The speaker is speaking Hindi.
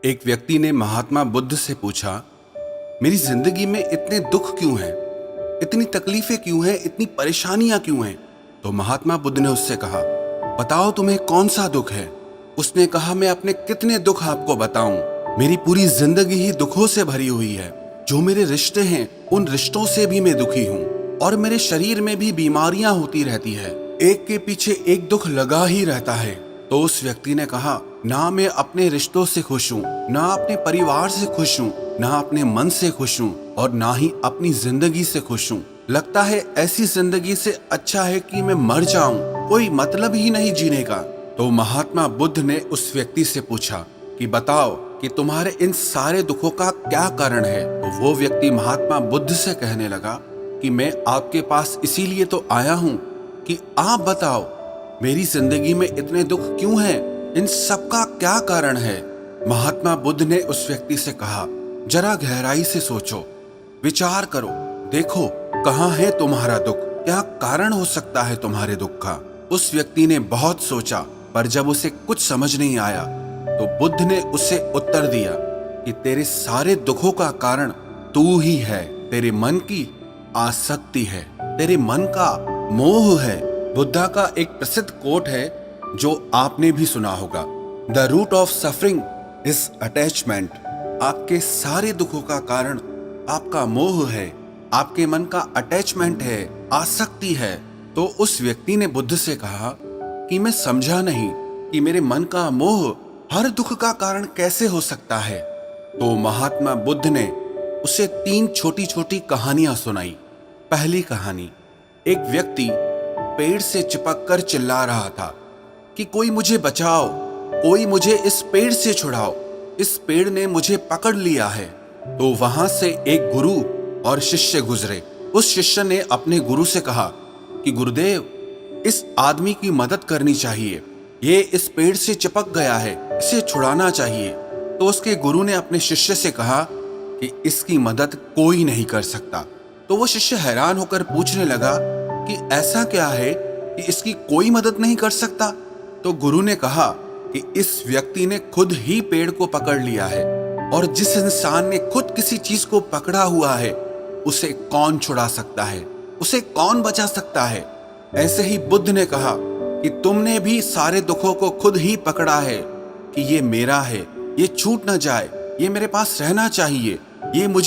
एक व्यक्ति ने महात्मा बुद्ध से पूछा, मेरी जिंदगी में इतने दुख क्यों हैं? इतनी तकलीफें क्यों हैं? इतनी परेशानियां क्यों हैं? तो महात्मा बुद्ध ने उससे कहा, बताओ तुम्हें कौन सा दुख है? उसने कहा, मैं अपने कितने दुख आपको बताऊं? मेरी पूरी जिंदगी ही दुखों से भरी हुई है। जो मेरे रिश्ते हैं उन रिश्तों से भी मैं दुखी हूँ और मेरे शरीर में भी बीमारियां होती रहती है। एक के पीछे एक दुख लगा ही रहता है। तो उस व्यक्ति ने कहा, ना मैं अपने रिश्तों से खुश हूँ, ना अपने परिवार से खुश हूँ, ना अपने मन से खुश हूँ और ना ही अपनी जिंदगी से खुश हूँ। लगता है ऐसी जिंदगी से अच्छा है कि मैं मर जाऊं, कोई मतलब ही नहीं जीने का। तो महात्मा बुद्ध ने उस व्यक्ति से पूछा कि बताओ कि तुम्हारे इन सारे दुखों का क्या कारण है? तो वो व्यक्ति महात्मा बुद्ध से कहने लगा कि मैं आपके पास इसीलिए तो आया हूँ कि आप बताओ मेरी जिंदगी में इतने दुख क्यों हैं? इन सब का क्या कारण है? महात्मा बुद्ध ने उस व्यक्ति से कहा, जरा गहराई से सोचो, विचार करो, देखो कहाँ है तुम्हारा दुख, क्या कारण हो सकता है तुम्हारे दुख का। उस व्यक्ति ने बहुत सोचा, पर जब उसे कुछ समझ नहीं आया तो बुद्ध ने उसे उत्तर दिया कि तेरे सारे दुखों का कारण तू ही है। तेरे मन की आसक्ति है, तेरे मन का मोह है। बुद्धा का एक प्रसिद्ध कोट है जो आपने भी सुना होगा, the root of suffering is attachment. आपके सारे दुखों का कारण आपका मोह है, आपके मन का अटैचमेंट है, आसक्ति है। तो उस व्यक्ति ने बुद्ध से कहा कि मैं समझा नहीं कि मेरे मन का मोह हर दुख का कारण कैसे हो सकता है। तो महात्मा बुद्ध ने उसे 3 छोटी छोटी कहानियां सुनाई। पहली कहानी, एक व्यक्ति पेड़ से चिपक कर चिल्ला रहा था कि कोई मुझे बचाओ, कोई मुझे इस पेड़ से छुड़ाओ, इस पेड़ ने मुझे पकड़ लिया है। तो वहां से एक गुरु और शिष्य गुजरे। उस शिष्य ने अपने गुरु से कहा कि गुरुदेव, इस आदमी की मदद करनी चाहिए, ये इस पेड़ से चिपक गया है, इसे छुड़ाना चाहिए। तो उसके गुरु ने अपने शिष्य से कहा कि इसकी मदद कोई नहीं कर सकता। तो वो शिष्य हैरान होकर पूछने लगा कि ऐसा क्या है कि इसकी कोई मदद नहीं कर सकता। तो गुरु ने कहा कि इस व्यक्ति ने खुद ही पेड़ को पकड़ लिया है और जिस इंसान ने खुद किसी चीज को पकड़ा हुआ है उसे कौन छुड़ा सकता है, उसे कौन बचा सकता है। ऐसे ही बुद्ध ने कहा कि तुमने भी सारे दुखों को खुद ही पकड़ा है कि ये मेरा है, ये छूट ना जाए, ये मेरे पास रहना चाहिए, ये मुझे